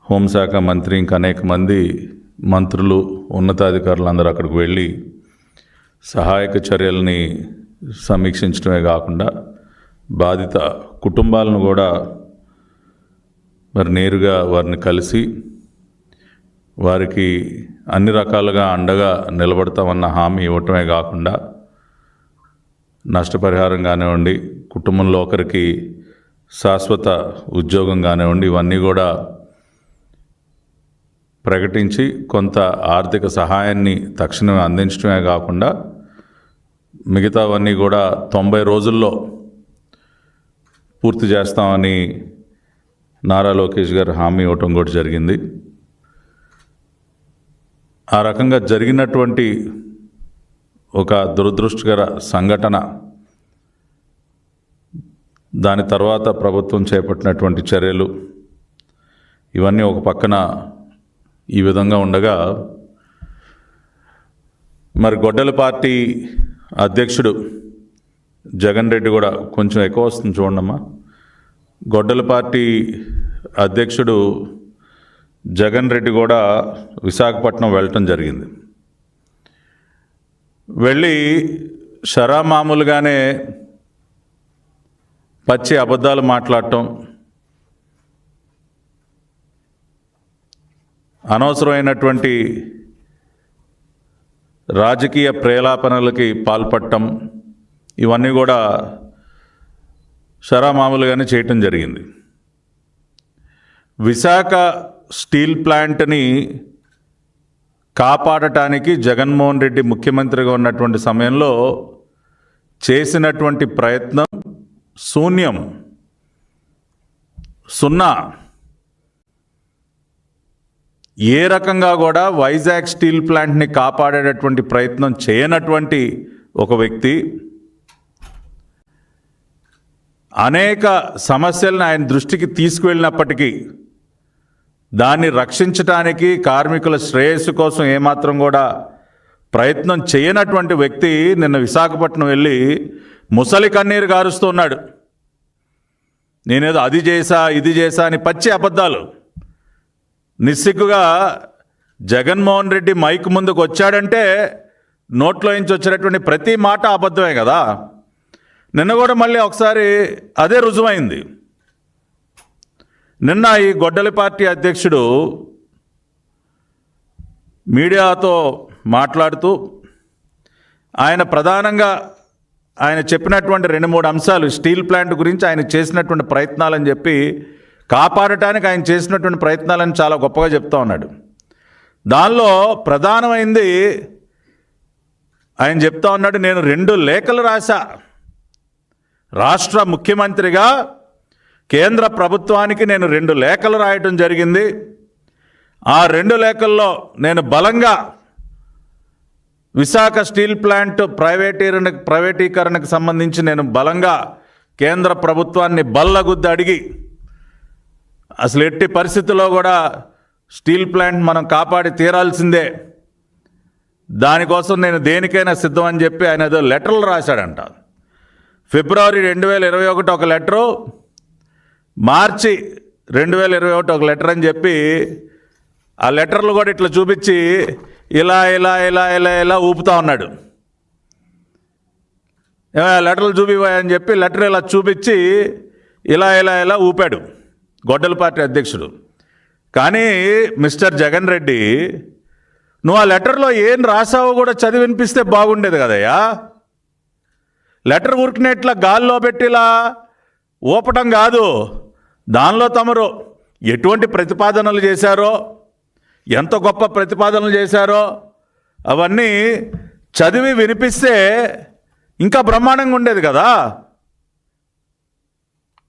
హోంశాఖ మంత్రి ఇంకా అనేక మంది మంత్రులు ఉన్నతాధికారులు అందరూ అక్కడికి వెళ్ళి సహాయక చర్యల్ని సమీక్షించడమే కాకుండా బాధిత కుటుంబాలను కూడా మరి నేరుగా వారిని కలిసి వారికి అన్ని రకాలుగా అండగా నిలబడతామన్న హామీ ఇవ్వటమే కాకుండా నష్టపరిహారం కానివ్వండి, కుటుంబంలో ఒకరికి శాశ్వత ఉద్యోగం కానివ్వండి, ఇవన్నీ కూడా ప్రకటించి కొంత ఆర్థిక సహాయాన్ని తక్షణమే అందించడమే కాకుండా మిగతావన్నీ కూడా 90 రోజుల్లో పూర్తి చేస్తామని నారా లోకేష్ గారు హామీ ఇవ్వటం కూడా జరిగింది. ఆ రకంగా జరిగినటువంటి ఒక దురదృష్టకర సంఘటన, దాని తర్వాత ప్రభుత్వం చేపట్టినటువంటి చర్యలు, ఇవన్నీ ఒక పక్కన ఈ విధంగా ఉండగా, మరి గొడ్డల పార్టీ అధ్యక్షుడు జగన్ రెడ్డి కూడా కొంచెం ఎక్కువ వస్తుంది చూడమ్మా. గొడ్డల పార్టీ అధ్యక్షుడు జగన్ రెడ్డి కూడా విశాఖపట్నం వెళ్ళటం జరిగింది. వెళ్ళి మామూలుగానే పచ్చి అబద్ధాలు మాట్లాడటం, అనవసరమైనటువంటి రాజకీయ ప్రేలాపనలకి పాల్పడటం, ఇవన్నీ కూడా మామూలుగానే చేయటం జరిగింది. విశాఖ స్టీల్ ప్లాంట్ని కాపాడటానికి జగన్మోహన్ రెడ్డి ముఖ్యమంత్రిగా ఉన్నటువంటి సమయంలో చేసినటువంటి ప్రయత్నం శూన్యం, సున్నా. ఏ రకంగా కూడా వైజాగ్ స్టీల్ ప్లాంట్ని కాపాడేటటువంటి ప్రయత్నం చేయనటువంటి ఒక వ్యక్తి, అనేక సమస్యలను ఆయన దృష్టికి తీసుకువెళ్ళినప్పటికీ దాన్ని రక్షించడానికి, కార్మికుల శ్రేయస్సు కోసం ఏమాత్రం కూడా ప్రయత్నం చేయనటువంటి వ్యక్తి నిన్న విశాఖపట్నం వెళ్ళి ముసలి కన్నీరు గారుస్తూ ఉన్నాడు. నేనేదో అది చేశా ఇది చేశా అని పచ్చి అబద్ధాలు. నిస్సిగ్గుగా జగన్మోహన్ రెడ్డి మైక్ ముందుకు వచ్చాడంటే నోట్లో నుంచి వచ్చేటటువంటి ప్రతి మాట అబద్ధమే కదా. నిన్న కూడా మళ్ళీ ఒకసారి అదే రుజువైంది. నిన్న ఈ గొడ్డలి పార్టీ అధ్యక్షుడు మీడియాతో మాట్లాడుతూ ఆయన ప్రధానంగా ఆయన చెప్పినటువంటి 2-3 అంశాలు, స్టీల్ ప్లాంట్ గురించి ఆయన చేసినటువంటి ప్రయత్నాలని చెప్పి, కాపాడటానికి ఆయన చేసినటువంటి ప్రయత్నాలని చాలా గొప్పగా చెప్తా ఉన్నాడు. దానిలో ప్రధానమైంది ఆయన చెప్తా ఉన్నాడు, నేను 2 లేఖలు రాశా రాష్ట్ర ముఖ్యమంత్రిగా, కేంద్ర ప్రభుత్వానికి నేను 2 లేఖలు రాయటం జరిగింది. ఆ 2 లేఖల్లో నేను బలంగా విశాఖ స్టీల్ ప్లాంట్ ప్రైవేటీకరణకు సంబంధించి నేను బలంగా కేంద్ర ప్రభుత్వాన్ని బల్లగుద్ది అడిగి, అసలు ఎట్టి పరిస్థితుల్లో కూడా స్టీల్ ప్లాంట్ మనం కాపాడి తీరాల్సిందే, దానికోసం నేను దేనికైనా సిద్ధం అని చెప్పి ఆయన ఏదో లెటర్లు రాశాడంట. ఫిబ్రవరి 2021 ఒక లెటరు, మార్చి 2021 ఒక లెటర్ అని చెప్పి, ఆ లెటర్లు కూడా ఇట్లా చూపించి ఇలా ఇలా ఇలా ఇలా ఇలా ఊపుతా ఉన్నాడు. లెటర్లు చూపివని చెప్పి లెటర్ ఇలా చూపించి ఇలా ఇలా ఇలా ఊపాడు గొడ్డల పార్టీ అధ్యక్షుడు. కానీ మిస్టర్ జగన్ రెడ్డి, నువ్వు ఆ లెటర్లో ఏం రాసావో కూడా చదివి వినిపిస్తే బాగుండేది కదయ్యా. లెటర్ ఉరికినట్లా గాల్లో పెట్టిలా ఊపటం కాదు. దానిలో తమరు ఎటువంటి ప్రతిపాదనలు చేశారో, ఎంత గొప్ప ప్రతిపాదనలు చేశారో అవన్నీ చదివి వినిపిస్తే ఇంకా బ్రహ్మాండంగా ఉండేది కదా.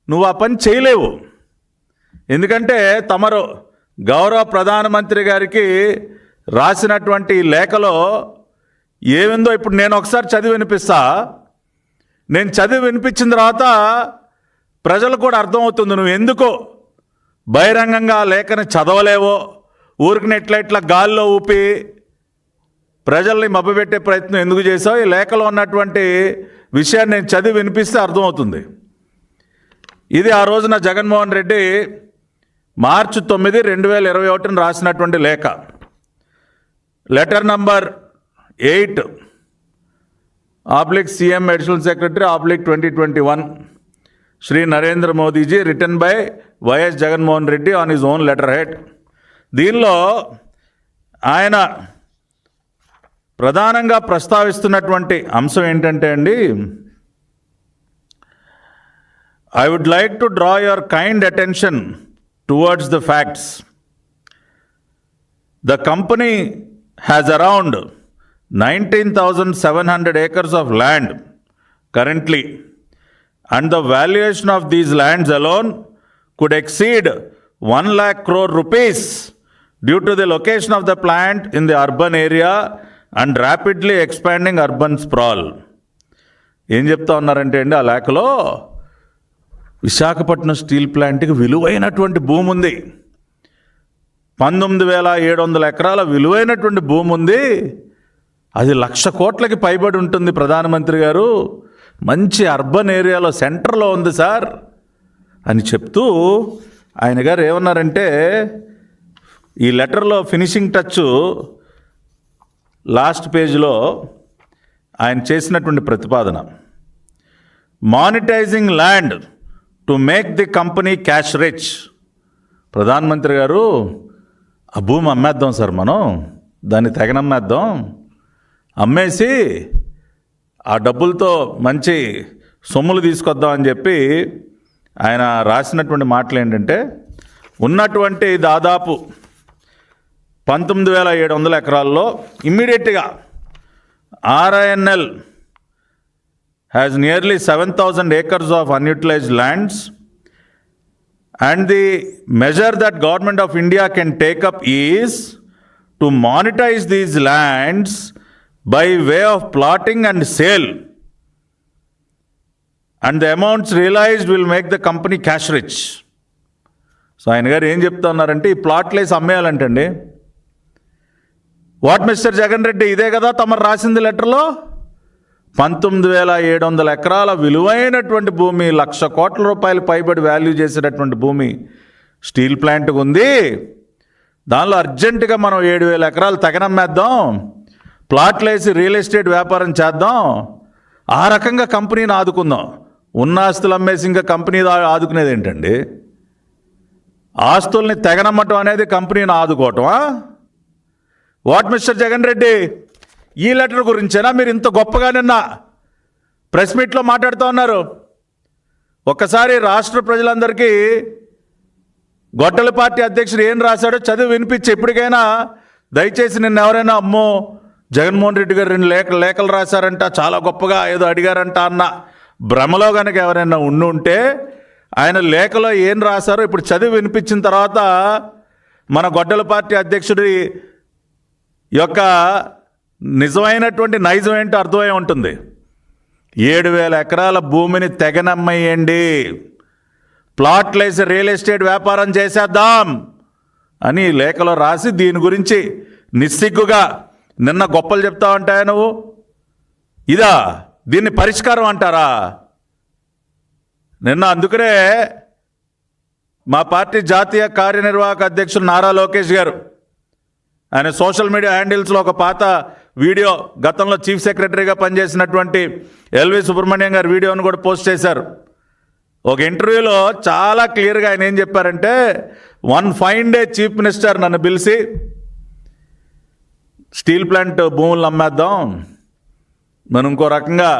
నువ్వు ఆ పని చేయలేవు. ఎందుకంటే తమరు గౌరవ ప్రధానమంత్రి గారికి రాసినటువంటి లేఖలో ఏమిందో ఇప్పుడు నేను ఒకసారి చదివి వినిపిస్తా. నేను చదివి వినిపించిన తర్వాత ప్రజలకు కూడా అర్థమవుతుంది నువ్వు ఎందుకో బహిరంగంగా లేఖని చదవలేవో, ఊరికి ఇట్లా గాల్లో ఊపి ప్రజల్ని మభ్యపెట్టే ప్రయత్నం ఎందుకు చేసావు. ఈ లేఖలో ఉన్నటువంటి విషయాన్ని నేను చదివి వినిపిస్తే అర్థమవుతుంది. ఇది ఆ రోజున జగన్మోహన్ రెడ్డి మార్చి 9, 2021 రాసినటువంటి లేఖ. Letter number 8/CM additional secretary /2021 Shri Narendra Modiji return by YS Jaganmohan Reddy on his own letterhead. దీనిలో ఆయన ప్రధానంగా ప్రస్తావిస్తున్నటువంటి అంశం ఏంటంటే అండి, I would like to draw your kind attention towards the facts. The company has around 19,700 acres of land currently, and the valuation of these lands alone could exceed 1 lakh crore rupees due to the location of the plant in the urban area and rapidly expanding urban sprawl. ఏం చెప్తా ఉన్నారంటే అండి, ఆ లేఖలో Visakhapatnam steel ప్లాంట్కి విలువైనటువంటి భూమి ఉంది. 19,700 ఎకరాల విలువైనటువంటి భూమి ఉంది. అది 1,00,000 కోట్లకి పైబడి ఉంటుంది ప్రధానమంత్రి గారు. మంచి అర్బన్ ఏరియాలో సెంటర్లో ఉంది సార్ అని చెప్తూ ఆయన గారు ఏమన్నారంటే, ఈ లెటర్లో ఫినిషింగ్ టచ్ లాస్ట్ పేజ్లో ఆయన చేసినటువంటి ప్రతిపాదన, monetising land to make the company cash rich. ప్రధానమంత్రి గారు, ఆ భూమి అమ్మేద్దాం సార్, మనం దాన్ని తెగనమ్మేద్దాం, అమ్మేసి ఆ డబ్బులతో మంచి సొమ్ములు తీసుకొద్దాం అని చెప్పి ఆయన రాసినటువంటి మాటలు ఏంటంటే, ఉన్నటువంటి దాదాపు 19,700 ఎకరాల్లో ఇమ్మీడియట్గా RINL has nearly 7,000 acres of unutilized lands, and the measure that Government of India can take up is to monetize these lands by way of plotting and sale, and the amounts realized will make the company cash rich. So ఆయన గారు ఏం చెప్తా ఉన్నారంటే, ఈ ప్లాట్లేసి అమ్మేయాలంటండి. What mister Jagan Reddy, ఇదే కదా తమరు రాసింది లెటర్లో? 19,700 ఎకరాల విలువైనటువంటి భూమి, 1,00,000 కోట్ల రూపాయలు పైబడి వాల్యూ చేసేటటువంటి భూమి స్టీల్ ప్లాంట్కి ఉంది. దానిలో అర్జెంటుగా మనం 7,000 ఎకరాలు తెగనమ్మేద్దాం, ప్లాట్లు వేసి రియల్ ఎస్టేట్ వ్యాపారం చేద్దాం, ఆ రకంగా కంపెనీని ఆదుకుందాం. ఉన్న ఆస్తులు అమ్మేసి ఇంకా కంపెనీ ఆదుకునేది ఏంటండి? ఆస్తుల్ని తెగనమ్మటం అనేది కంపెనీని ఆదుకోవటమా? వాట్ మిస్టర్ జగన్ రెడ్డి, ఈ లెటర్ గురించేనా మీరు ఇంత గొప్పగా నిన్న ప్రెస్ మీట్లో మాట్లాడుతూ ఉన్నారు? ఒక్కసారి రాష్ట్ర ప్రజలందరికీ గొడ్డల పార్టీ అధ్యక్షుడు ఏం రాశాడో చదివి వినిపించి, ఎప్పటికైనా దయచేసి నిన్న ఎవరైనా అమ్మో జగన్మోహన్ రెడ్డి గారు 2 లేఖలు రాశారంట, చాలా గొప్పగా ఏదో అడిగారంట అన్న భ్రమలో కనుక ఎవరైనా ఉంటే ఆయన లేఖలో ఏం రాశారో ఇప్పుడు చదివి వినిపించిన తర్వాత మన గొడ్డల పార్టీ అధ్యక్షుడి యొక్క నిజమైనటువంటి నైజం ఏంటో అర్థమై ఉంటుంది. 7,000 ఎకరాల భూమిని తెగనమ్మేయండి, ప్లాట్లేసి రియల్ ఎస్టేట్ వ్యాపారం చేసేద్దాం అని లేఖలో రాసి దీని గురించి నిస్సిగ్గుగా నిన్న గొప్పలు చెప్తా ఉంటాయా నువ్వు? ఇదా దీన్ని పరిష్కారం అంటారా? నిన్న అందుకనే మా పార్టీ జాతీయ కార్యనిర్వాహక అధ్యక్షులు నారా లోకేష్ గారు ఆయన సోషల్ మీడియా హ్యాండిల్స్లో ఒక పాత వీడియో, గతంలో చీఫ్ సెక్రటరీగా పనిచేసినటువంటి ఎల్వి సుబ్రహ్మణ్యం గారి వీడియోను కూడా పోస్ట్ చేశారు. ఒక ఇంటర్వ్యూలో చాలా క్లియర్గా ఆయన ఏం చెప్పారంటే, one fine day chief minister నన్ను పిలిచి స్టీల్ ప్లాంట్ భూములను అమ్మేద్దాం, మనం ఇంకో రకంగా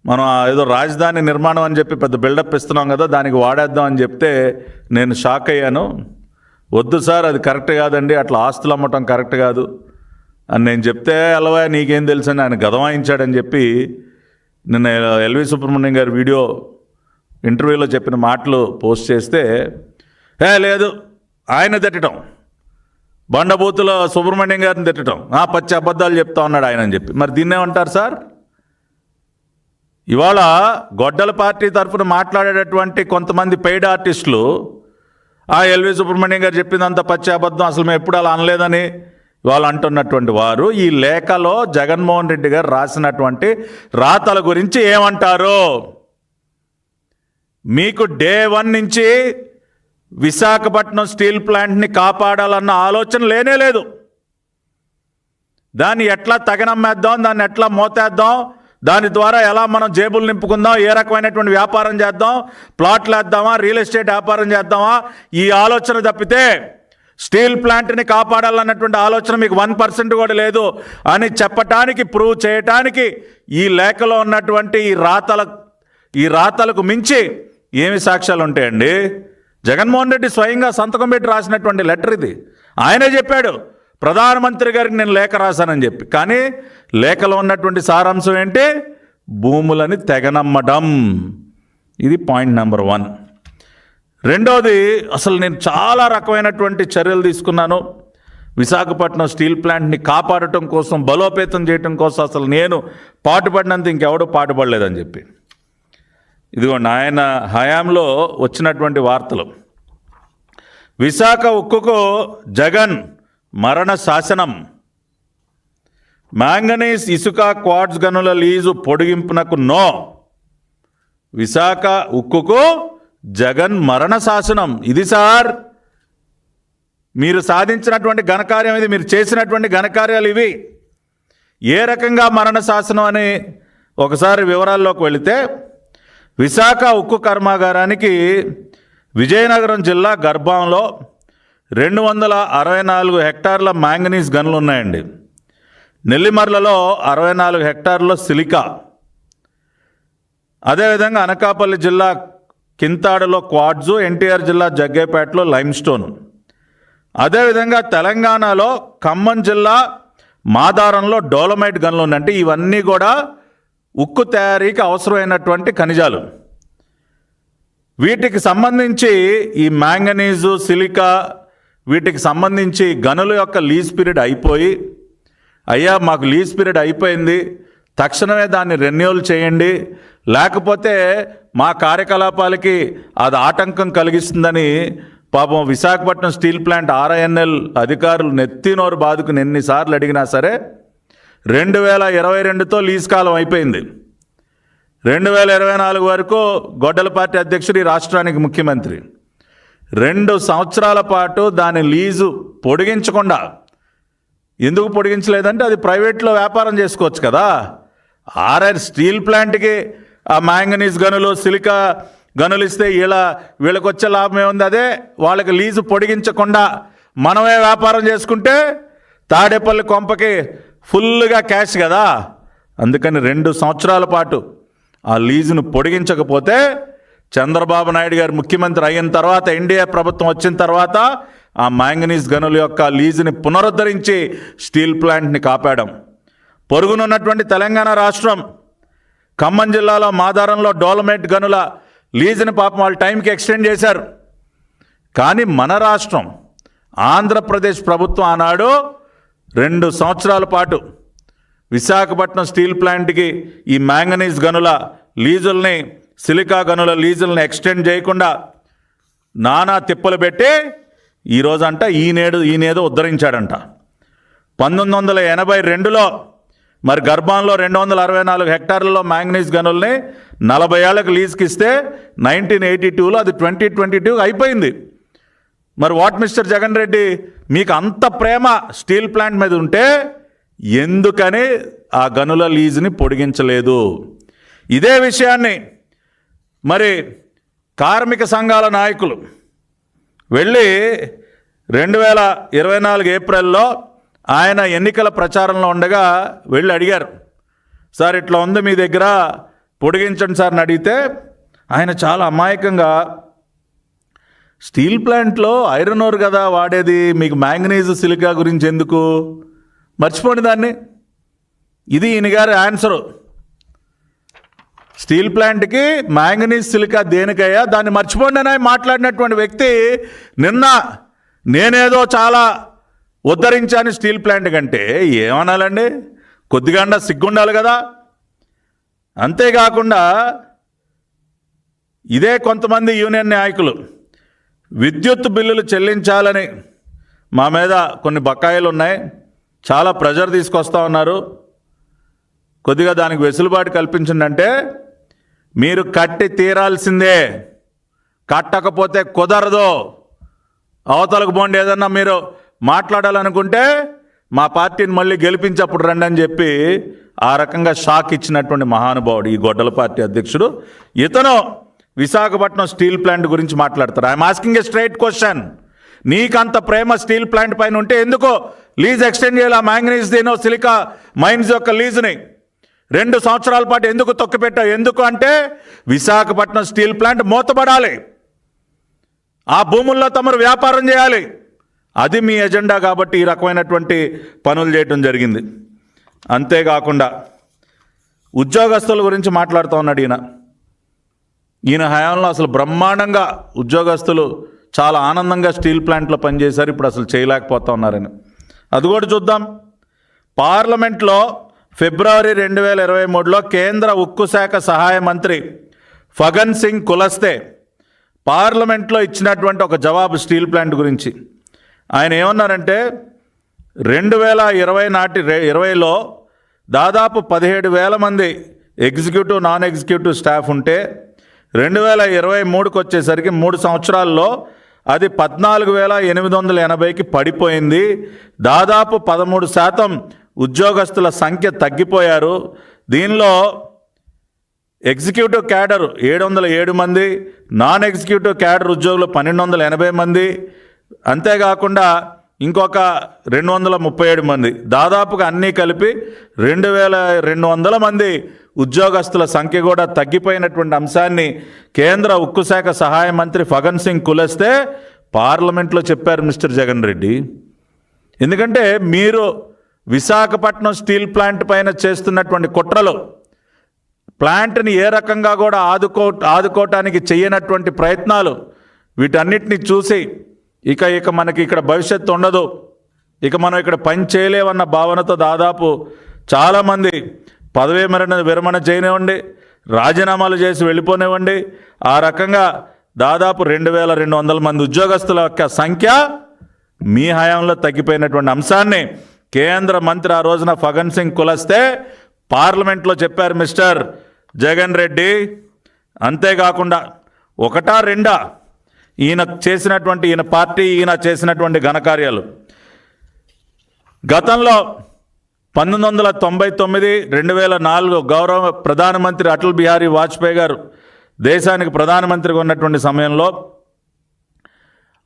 మనం ఏదో రాజధాని నిర్మాణం అని చెప్పి పెద్ద బిల్డప్ ఇస్తున్నాం కదా, దానికి వాడేద్దాం అని చెప్తే నేను షాక్ అయ్యాను. వద్దు సార్, అది కరెక్ట్ కాదండి, అట్లా ఆస్తులు అమ్మటం కరెక్ట్ కాదు అని నేను చెప్తే, అలవా నీకేం తెలుసు అని ఆయన గదవాయించాడని చెప్పి నిన్న ఎల్వి సుబ్రహ్మణ్యం గారి వీడియో ఇంటర్వ్యూలో చెప్పిన మాటలు పోస్ట్ చేస్తే, లేదు ఆయన తిట్టడం, బండబూతులో సుబ్రహ్మణ్యం గారిని తిట్టడం, పచ్చి అబద్ధాలు చెప్తా ఉన్నాడు ఆయన అని చెప్పి, మరి దీన్నేమంటారు సార్? ఇవాళ గొడ్డల పార్టీ తరఫున మాట్లాడేటటువంటి కొంతమంది పెయిడ్ ఆర్టిస్టులు ఎల్వి సుబ్రహ్మణ్యం గారు చెప్పిందంత పచ్చి అబద్ధం, అసలు మేము ఎప్పుడు అలా అనలేదని వాళ్ళు అంటున్నటువంటి వారు ఈ లేఖలో జగన్మోహన్ రెడ్డి గారు రాసినటువంటి రాతల గురించి ఏమంటారు? మీకు డే 1 నుంచి విశాఖపట్నం స్టీల్ ప్లాంట్ని కాపాడాలన్న ఆలోచన లేనే లేదు. దాన్ని ఎట్లా తగనమ్మేద్దాం, దాన్ని ఎట్లా మోతేద్దాం, దాని ద్వారా ఎలా మనం జేబులు నింపుకుందాం, ఏ రకమైనటువంటి వ్యాపారం చేద్దాం, ప్లాట్లు వేద్దామా, రియల్ ఎస్టేట్ వ్యాపారం చేద్దామా, ఈ ఆలోచన తప్పితే స్టీల్ ప్లాంట్ని కాపాడాలన్నటువంటి ఆలోచన మీకు 1% కూడా లేదు అని చెప్పటానికి, ప్రూవ్ చేయటానికి ఈ లేఖలో ఉన్నటువంటి ఈ రాతలకు మించి ఏమి సాక్ష్యాలు ఉంటాయండి? జగన్మోహన్ రెడ్డి స్వయంగా సంతకం పెట్టి రాసినటువంటి లెటర్ ఇది. ఆయనే చెప్పాడు ప్రధానమంత్రి గారికి నేను లేఖ రాశానని చెప్పి. కానీ లేఖలో ఉన్నటువంటి సారాంశం ఏంటి? భూములని తెగనమ్మడం. ఇది పాయింట్ నెంబర్ 1. రెండోది, అసలు నేను చాలా రకమైనటువంటి చర్యలు తీసుకున్నాను విశాఖపట్నం స్టీల్ ప్లాంట్ని కాపాడటం కోసం, బలోపేతం చేయటం కోసం. అసలు నేను పాటుపడినంత ఇంకెవడూ పాటుపడలేదని చెప్పి. ఇదిగోండి ఆయన హయాంలో వచ్చినటువంటి వార్తలు. విశాఖ ఉక్కుకు జగన్ మరణ శాసనం. మ్యాంగనీస్ ఇసుక క్వార్ట్జ్ గనుల లీజు పొడిగింపునకు నో. విశాఖ ఉక్కుకు జగన్ మరణ శాసనం. ఇది సార్ మీరు సాధించినటువంటి ఘనకార్యం, ఇది మీరు చేసినటువంటి ఘనకార్యాలు ఇవి. ఏ రకంగా మరణ శాసనం అని ఒకసారి వివరాల్లోకి వెళితే, విశాఖ ఉక్కు కర్మాగారానికి విజయనగరం జిల్లా గర్భంలో 264 హెక్టార్ల మ్యాంగనీస్ గనులు ఉన్నాయండి. నెల్లిమర్లలో 64 హెక్టార్ల సిలికా. అదేవిధంగా అనకాపల్లి జిల్లా కింతాడలో క్వార్ట్జు, ఎన్టీఆర్ జిల్లా జగ్గేపేటలో లైమ్స్టోన్. అదేవిధంగా తెలంగాణలో ఖమ్మం జిల్లా మాదారంలో డోలమైట్ గనులు ఉన్నాయి. అంటే ఇవన్నీ కూడా ఉక్కు తయారీకి అవసరమైనటువంటి ఖనిజాలు. వీటికి సంబంధించి ఈ మ్యాంగనీజు, సిలికా వీటికి సంబంధించి గనుల యొక్క లీజ్ పీరియడ్ అయిపోయి, అయ్యా మాకు లీజ్ పీరియడ్ అయిపోయింది, తక్షణమే దాన్ని రెన్యూవల్ చేయండి, లేకపోతే మా కార్యకలాపాలకి అది ఆటంకం కలిగిస్తుందని పాపం విశాఖపట్నం స్టీల్ ప్లాంట్ RINL అధికారులు నెత్తినోరు బాదుకుని ఎన్నిసార్లు అడిగినా సరే 2022తో లీజ్ కాలం అయిపోయింది. 2024 వరకు గొడ్డల పార్టీ అధ్యక్షుడు ఈ రాష్ట్రానికి ముఖ్యమంత్రి. 2 సంవత్సరాల పాటు దాని లీజు పొడిగించకుండా, ఎందుకు పొడిగించలేదంటే అది ప్రైవేట్లో వ్యాపారం చేసుకోవచ్చు కదా. స్టీల్ ప్లాంట్కి ఆ మ్యాంగనీస్ గనులు, సిలికా గనులు ఇస్తే వీళ్ళకి వచ్చే లాభం ఏముంది? అదే వాళ్ళకి లీజు పొడిగించకుండా మనమే వ్యాపారం చేసుకుంటే తాడేపల్లి కొంపకి ఫుల్గా క్యాష్ కదా. అందుకని 2 సంవత్సరాల పాటు ఆ లీజును పొడిగించకపోతే చంద్రబాబు నాయుడు గారు ముఖ్యమంత్రి అయిన తర్వాత, ఎన్డీఏ ప్రభుత్వం వచ్చిన తర్వాత ఆ మ్యాంగనీస్ గనుల యొక్క లీజుని పునరుద్ధరించి స్టీల్ ప్లాంట్ని కాపాడాం. పొరుగునున్నటువంటి తెలంగాణ రాష్ట్రం ఖమ్మం జిల్లాలో మాదారంలో డోలమైట్ గనుల లీజుని పాపం వాళ్ళ టైంకి ఎక్స్టెండ్ చేశారు. కానీ మన రాష్ట్రం ఆంధ్రప్రదేశ్ ప్రభుత్వం ఆనాడు 2 సంవత్సరాల పాటు విశాఖపట్నం స్టీల్ ప్లాంట్కి ఈ మ్యాంగనీస్ గనుల లీజుల్ని, సిలికా గనుల లీజుల్ని ఎక్స్టెండ్ చేయకుండా నానా తిప్పలు పెట్టి ఈరోజంట ఈయనేదో ఉద్ధరించాడంట. 1982లో మరి గర్భంలో 264 హెక్టార్లలో మ్యాంగనీస్ గనుల్ని 40 ఏళ్లకు లీజుకి ఇస్తే 1982లో అది 2022 అయిపోయింది. మరి వాట్ మిస్టర్ జగన్ రెడ్డి, మీకు అంత ప్రేమ స్టీల్ ప్లాంట్ మీద ఉంటే ఎందుకని ఆ గనుల లీజుని పొడిగించలేదు? ఇదే విషయాన్ని మరి కార్మిక సంఘాల నాయకులు వెళ్ళి 2024 ఏప్రిల్లో ఆయన ఎన్నికల ప్రచారంలో ఉండగా వెళ్ళి అడిగారు, సార్ ఇట్లా ఉంది మీ దగ్గర, పొడిగించండి సార్ అని అడిగితే ఆయన చాలా అమాయకంగా, స్టీల్ ప్లాంట్లో ఐరన్ ఓర్ కదా వాడేది, మీకు మ్యాంగనీస్, సిలికా గురించి ఎందుకు, మర్చిపోండి దాన్ని. ఇది ఈయన గారి ఆన్సరు. స్టీల్ ప్లాంట్కి మ్యాంగనీస్, సిలికా దేనికయ్యా, దాన్ని మర్చిపోండి అని మాట్లాడినటువంటి వ్యక్తి నిన్న నేనేదో చాలా ఉద్ధరించాను స్టీల్ ప్లాంట్ కంటే ఏమనాలండి? కొద్దిగా సిగ్గుండాలి కదా. అంతేకాకుండా ఇదే కొంతమంది యూనియన్ నాయకులు విద్యుత్ బిల్లులు చెల్లించాలని మా మీద కొన్ని బకాయిలు ఉన్నాయి, చాలా ప్రెజర్ తీసుకొస్తా ఉన్నారు, కొద్దిగా దానికి వెసులుబాటు కల్పించండి అంటే, మీరు కట్టి తీరాల్సిందే, కట్టకపోతే కుదరదు. అవతలకు పోండి, ఏదన్నా మీరు మాట్లాడాలనుకుంటే మా పార్టీని మళ్ళీ గెలిపించప్పుడు రండి అని చెప్పి ఆ రకంగా షాక్ ఇచ్చినటువంటి మహానుభావుడు ఈ గొడ్డల పార్టీ అధ్యక్షుడు. ఇతను విశాఖపట్నం స్టీల్ ప్లాంట్ గురించి మాట్లాడతారు. I'm asking a straight question. నీకంత ప్రేమ స్టీల్ ప్లాంట్ పైన ఉంటే ఎందుకో లీజ్ ఎక్స్టెండ్ చేయాలి? ఆ మ్యాంగనీస్ దేనో సిలికా మైన్స్ యొక్క లీజుని 2 సంవత్సరాల పాటు ఎందుకు తొక్కిపెట్టావు? ఎందుకు అంటే విశాఖపట్నం స్టీల్ ప్లాంట్ మూతపడాలి, ఆ భూముల్లో తమరు వ్యాపారం చేయాలి. అది మీ ఎజెండా కాబట్టి ఈ రకమైనటువంటి పనులు చేయటం జరిగింది. అంతేకాకుండా ఉద్యోగస్తుల గురించి మాట్లాడుతూ ఉన్నాడు ఈయన హయాంలో అసలు బ్రహ్మాండంగా ఉద్యోగస్తులు చాలా ఆనందంగా స్టీల్ ప్లాంట్లో పనిచేశారు, ఇప్పుడు అసలు చేయలేకపోతా ఉన్నారని. అది కూడా చూద్దాం. పార్లమెంట్లో ఫిబ్రవరి 2023లో కేంద్ర ఉక్కు శాఖ సహాయ మంత్రి ఫగన్ సింగ్ కులస్తే పార్లమెంట్లో ఇచ్చినటువంటి ఒక జవాబు స్టీల్ ప్లాంట్ గురించి. ఆయన ఏమన్నారంటే 2020లో దాదాపు 17,000 మంది ఎగ్జిక్యూటివ్ నాన్ ఎగ్జిక్యూటివ్ స్టాఫ్ ఉంటే 2023కి వచ్చేసరికి 3 సంవత్సరాల్లో అది 14,880కి పడిపోయింది. దాదాపు 13% ఉద్యోగస్తుల సంఖ్య తగ్గిపోయారు. దీనిలో ఎగ్జిక్యూటివ్ క్యాడర్ 707 మంది, నాన్ ఎగ్జిక్యూటివ్ క్యాడర్ ఉద్యోగులు 1,280 మంది, అంతేకాకుండా ఇంకొక 237 మంది, దాదాపుగా అన్నీ కలిపి 2,200 మంది ఉద్యోగస్తుల సంఖ్య కూడా తగ్గిపోయినటువంటి అంశాన్ని కేంద్ర ఉక్కు శాఖ సహాయ మంత్రి ఫగన్ సింగ్ కులస్తే పార్లమెంట్లో చెప్పారు మిస్టర్ జగన్ రెడ్డి. ఎందుకంటే మీరు విశాఖపట్నం స్టీల్ ప్లాంట్ పైన చేస్తున్నటువంటి కుట్రలు, ప్లాంట్ని ఏ రకంగా కూడా ఆదుకోవటానికి చేయనటువంటి ప్రయత్నాలు, వీటన్నిటిని చూసి ఇక మనకి ఇక్కడ భవిష్యత్తు ఉండదు, ఇక మనం ఇక్కడ పని చేయలేమన్న భావనతో దాదాపు చాలామంది పదవీ విరమణ చేయనివ్వండి, రాజీనామాలు చేసి వెళ్ళిపోనివ్వండి, ఆ రకంగా దాదాపు 2,200 మంది ఉద్యోగస్తుల యొక్క సంఖ్య మీ హయాంలో తగ్గిపోయినటువంటి అంశాన్ని కేంద్ర మంత్రి ఆ రోజున ఫగన్ సింగ్ కులస్తే పార్లమెంట్లో చెప్పారు మిస్టర్ జగన్ రెడ్డి. అంతేకాకుండా 1, 2 ఈయన పార్టీ చేసినటువంటి ఘనకార్యాలు. గతంలో 1999, 2004 గౌరవ ప్రధానమంత్రి అటల్ బిహారీ వాజ్పేయి గారు దేశానికి ప్రధానమంత్రిగా ఉన్నటువంటి సమయంలో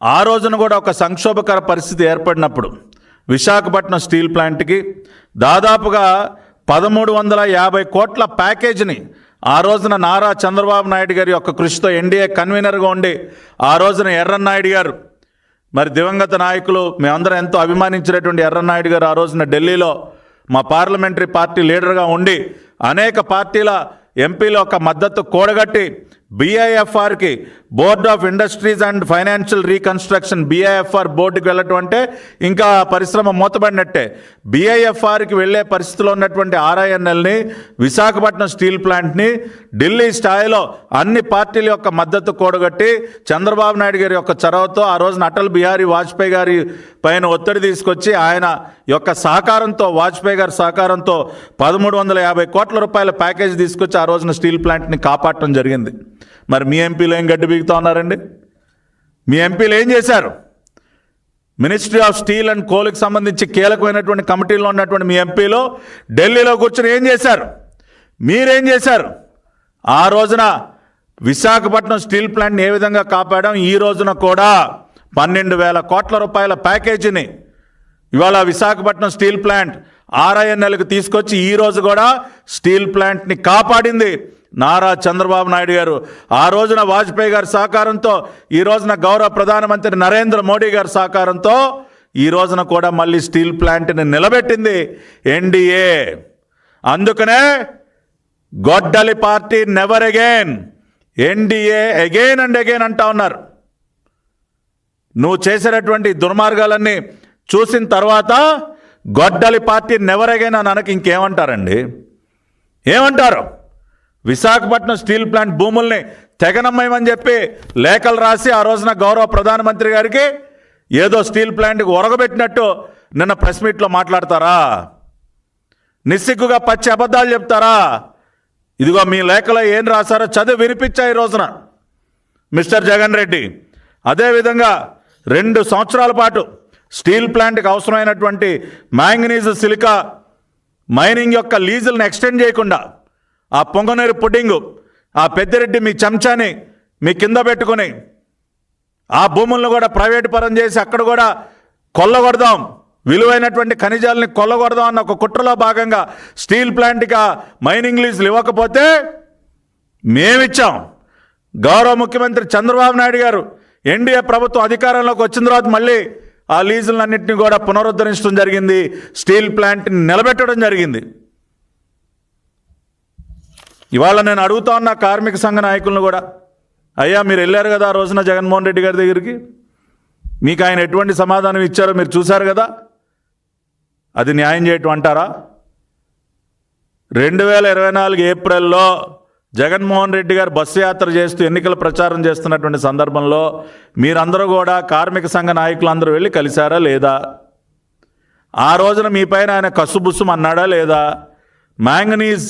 ఆ రోజున కూడా ఒక సంక్షోభకర పరిస్థితి ఏర్పడినప్పుడు విశాఖపట్నం స్టీల్ ప్లాంట్కి దాదాపుగా 1,350 కోట్ల ప్యాకేజీని ఆ రోజున నారా చంద్రబాబు నాయుడు గారి యొక్క కృషితో ఎన్డీఏ కన్వీనర్గా ఉండి ఆ రోజున ఎర్రన్నాయుడు గారు, మరి దివంగత నాయకులు మేమందరం ఎంతో అభిమానించినటువంటి ఎర్రన్నాయుడు గారు ఆ రోజున ఢిల్లీలో మా పార్లమెంటరీ పార్టీ లీడర్గా ఉండి అనేక పార్టీల ఎంపీల యొక్క మద్దతు కూడగట్టి BIFRకి board of industries and financial reconstruction BIFR బోర్డుకి వెళ్ళటం అంటే ఇంకా పరిశ్రమ మూతబడినట్టే. BIFRకి వెళ్ళే పరిస్థితిలో ఉన్నటువంటి RINLని, విశాఖపట్నం స్టీల్ ప్లాంట్ని ఢిల్లీ స్థాయిలో అన్ని పార్టీల యొక్క మద్దతు కూడగట్టి చంద్రబాబు నాయుడు గారి యొక్క చొరవతో ఆ రోజున అటల్ బిహారీ వాజ్పేయి గారి పైన ఒత్తిడి తీసుకొచ్చి ఆయన యొక్క సహకారంతో, వాజ్పేయి గారి సహకారంతో 1,350 కోట్ల రూపాయల ప్యాకేజ్ తీసుకొచ్చి ఆ రోజున స్టీల్ ప్లాంట్ని కాపాడటం జరిగింది. మరి మీ ఎంపీలు ఏం గడ్డి బీగుతూ ఉన్నారండి? మీ ఎంపీలు ఏం చేశారు? మినిస్ట్రీ ఆఫ్ స్టీల్ అండ్ కోల్కి సంబంధించి కీలకమైనటువంటి కమిటీలో ఉన్నటువంటి మీ ఎంపీలు ఢిల్లీలో కూర్చొని ఏం చేశారు? మీరేం చేశారు? ఆ రోజున విశాఖపట్నం స్టీల్ ప్లాంట్ని ఏ విధంగా కాపాడాం, ఈ రోజున కూడా 12,000 కోట్ల రూపాయల ప్యాకేజీని ఇవాళ విశాఖపట్నం స్టీల్ ప్లాంట్ RINLకి తీసుకొచ్చి ఈ రోజు కూడా స్టీల్ ప్లాంట్ని కాపాడింది నారా చంద్రబాబు నాయుడు గారు. ఆ రోజున వాజ్పేయి గారి సహకారంతో, ఈ రోజున గౌరవ ప్రధానమంత్రి నరేంద్ర మోడీ గారి సహకారంతో ఈ రోజున కూడా మళ్ళీ స్టీల్ ప్లాంట్ని నిలబెట్టింది ఎన్డీఏ. అందుకనే గొడ్డలి party never again, NDA again and again అంటా ఉన్నారు. నువ్వు చేసేటటువంటి దుర్మార్గాలన్నీ చూసిన తర్వాత గొడ్డలి పార్టీ నెవర్ అగైన్ అని అనక ఇంకేమంటారండి? ఏమంటారు? విశాఖపట్నం స్టీల్ ప్లాంట్ భూముల్ని తెగనమ్మయమని చెప్పి లేఖలు రాసి ఆ రోజున గౌరవ ప్రధానమంత్రి గారికి ఏదో స్టీల్ ప్లాంట్కి ఒరగబెట్టినట్టు నిన్న ప్రెస్ మీట్లో మాట్లాడతారా? నిస్సిగ్గుగా పచ్చి అబద్ధాలు చెప్తారా? ఇదిగో మీ లేఖలో ఏం రాశారో చదివి వినిపించా. ఈ రోజున మిస్టర్ జగన్ రెడ్డి. అదేవిధంగా 2 సంవత్సరాల పాటు స్టీల్ ప్లాంట్కి అవసరమైనటువంటి మ్యాంగనీస్ సిలికా మైనింగ్ యొక్క లీజులను ఎక్స్టెండ్ చేయకుండా ఆ పొంగనూరు పుడ్డింగు, ఆ పెద్దిరెడ్డి మీ చెంచాని మీ కింద పెట్టుకుని ఆ భూములను కూడా ప్రైవేటు పరం చేసి అక్కడ కూడా కొల్లగొడదాం, విలువైనటువంటి ఖనిజాలని కొల్లగొడదాం అన్న ఒక కుట్రలో భాగంగా స్టీల్ ప్లాంట్కి ఆ మైనింగ్ లీజులు ఇవ్వకపోతే మేమిచ్చాం. గౌరవ ముఖ్యమంత్రి చంద్రబాబు నాయుడు గారు ఎన్డీఏ ప్రభుత్వం అధికారంలోకి వచ్చిన తర్వాత మళ్ళీ ఆ లీజులన్నింటినీ కూడా పునరుద్ధరించడం జరిగింది, స్టీల్ ప్లాంట్ని నిలబెట్టడం జరిగింది. ఇవాళ నేను అడుగుతా ఉన్న కార్మిక సంఘ నాయకులను కూడా, అయ్యా మీరు వెళ్ళారు కదా ఆ రోజున జగన్మోహన్ రెడ్డి గారి దగ్గరికి, మీకు ఆయన ఎటువంటి సమాధానం ఇచ్చారో మీరు చూశారు కదా, అది న్యాయం చేయటం అంటారా? 2024 ఏప్రిల్లో జగన్మోహన్ రెడ్డి గారు బస్సు యాత్ర చేస్తూ ఎన్నికల ప్రచారం చేస్తున్నటువంటి సందర్భంలో మీరందరూ కూడా కార్మిక సంఘ నాయకులందరూ వెళ్ళి కలిశారా లేదా? ఆ రోజున మీ పైన ఆయన కసుబుస్సు అన్నాడా లేదా? మ్యాంగనీస్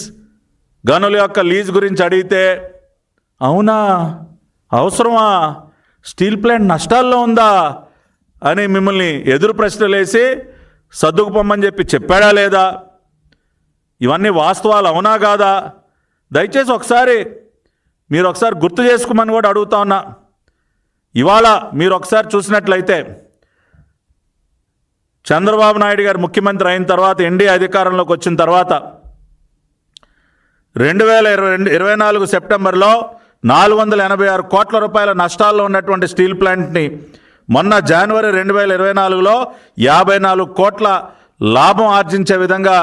గనుల యొక్క లీజ్ గురించి అడిగితే అవునా, అవసరమా, స్టీల్ ప్లాంట్ నష్టాల్లో ఉందా అని మిమ్మల్ని ఎదురు ప్రశ్నలు వేసి సర్దుకుపోమని చెప్పాడా లేదా? ఇవన్నీ వాస్తవాలు అవునా కాదా? దయచేసి మీరు ఒకసారి గుర్తు చేసుకోమని కూడా అడుగుతా ఉన్నా. ఇవాళ మీరు ఒకసారి చూసినట్లయితే చంద్రబాబు నాయుడు గారు ముఖ్యమంత్రి అయిన తర్వాత, ఎన్డీఏ అధికారంలోకి వచ్చిన తర్వాత 2024 సెప్టెంబర్లో 486 కోట్ల రూపాయల నష్టాల్లో ఉన్నటువంటి స్టీల్ ప్లాంట్ని మొన్న జనవరి 2024లో 54 కోట్ల లాభం ఆర్జించే విధంగా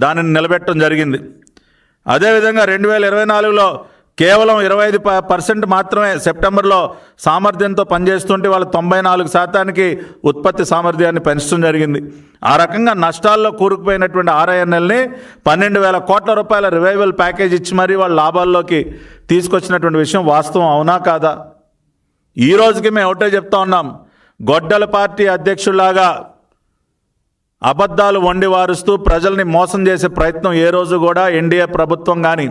దానిని నిలబెట్టడం జరిగింది. అదేవిధంగా 2024లో కేవలం 25% మాత్రమే సెప్టెంబర్లో సామర్థ్యంతో పనిచేస్తుంటే వాళ్ళు 94% ఉత్పత్తి సామర్థ్యాన్ని పెంచడం జరిగింది. ఆ రకంగా నష్టాల్లో కూరుకుపోయినటువంటి RINLని 12,000 కోట్ల రూపాయల రివైవల్ ప్యాకేజ్ ఇచ్చి మరీ వాళ్ళ లాభాల్లోకి తీసుకొచ్చినటువంటి విషయం వాస్తవం అవునా కాదా? ఈ రోజుకి మేము ఒకటే చెప్తా ఉన్నాం, గొడ్డల పార్టీ అధ్యక్షులాగా అబద్ధాలు వండి వారుస్తూ ప్రజల్ని మోసం చేసే ప్రయత్నం ఏ రోజు కూడా ఎన్డీఏ ప్రభుత్వం కానీ,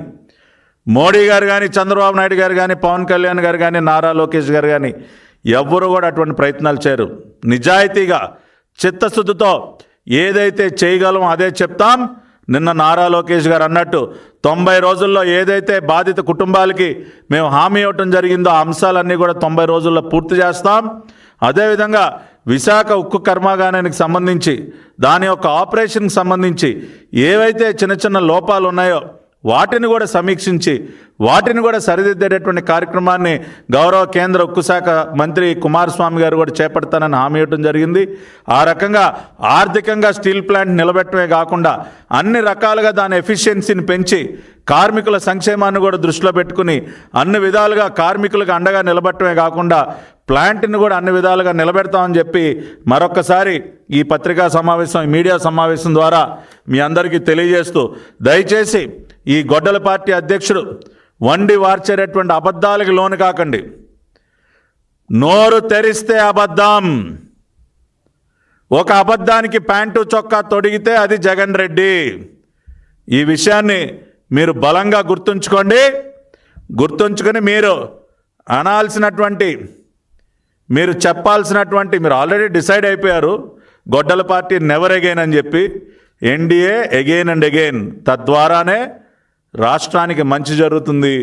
మోడీ గారు కానీ, చంద్రబాబు నాయుడు గారు కానీ, పవన్ కళ్యాణ్ గారు కానీ, నారా లోకేష్ గారు కానీ ఎవ్వరూ కూడా అటువంటి ప్రయత్నాలు చేయరు. నిజాయితీగా చిత్తశుద్ధితో ఏదైతే చేయగలం అదే చెప్తాం. నిన్న నారా లోకేష్ గారు అన్నట్టు 90 రోజుల్లో ఏదైతే బాధిత కుటుంబాలకి మేము హామీ ఇవ్వటం జరిగిందో ఆ అంశాలన్నీ కూడా 90 రోజుల్లో పూర్తి చేస్తాం. అదేవిధంగా విశాఖ ఉక్కు కర్మాగారానికి సంబంధించి దాని యొక్క ఆపరేషన్కి సంబంధించి ఏవైతే చిన్న చిన్న లోపాలు ఉన్నాయో వాటిని కూడా సమీక్షించి వాటిని కూడా సరిదిద్దేటటువంటి కార్యక్రమాన్ని గౌరవ కేంద్ర ఉక్కు శాఖ మంత్రి కుమారస్వామి గారు కూడా చేపడతానని హామీ ఇవ్వడం జరిగింది. ఆ రకంగా ఆర్థికంగా స్టీల్ ప్లాంట్ నిలబెట్టడమే కాకుండా అన్ని రకాలుగా దాని ఎఫిషియన్సీని పెంచి కార్మికుల సంక్షేమాన్ని కూడా దృష్టిలో పెట్టుకుని అన్ని విధాలుగా కార్మికులకు అండగా నిలబెట్టడమే కాకుండా ప్లాంట్ని కూడా అన్ని విధాలుగా నిలబెడతామని చెప్పి మరొక్కసారి ఈ పత్రికా సమావేశం, ఈ మీడియా సమావేశం ద్వారా మీ అందరికీ తెలియజేస్తూ, దయచేసి ఈ గొడ్డల పార్టీ అధ్యక్షుడు వండి వార్చేటటువంటి అబద్ధాలకు లోను కాకండి. నోరు తెరిస్తే అబద్ధం, ఒక అబద్ధానికి ప్యాంటు చొక్కా తొడిగితే అది జగన్ రెడ్డి. ఈ విషయాన్ని మీరు బలంగా గుర్తుంచుకొని మీరు అనాల్సినటువంటి, మీరు చెప్పాల్సినటువంటి, మీరు ఆల్రెడీ డిసైడ్ అయిపోయారు గొడ్డల పార్టీ నెవర్ అగైన్ అని చెప్పి, ఎన్డీఏ అగైన్ అండ్ అగైన్. తద్వారానే రాష్ట్రానికి మంచి జరుగుతుంది,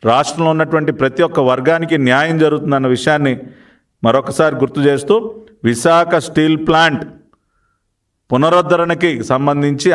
రాష్ట్రంలో ఉన్నటువంటి ప్రతి ఒక్క వర్గానికి న్యాయం జరుగుతుందన్న విషయాన్ని మరొకసారి గుర్తు చేస్తూ, విశాఖ స్టీల్ ప్లాంట్ పునరుద్ధరణకి సంబంధించి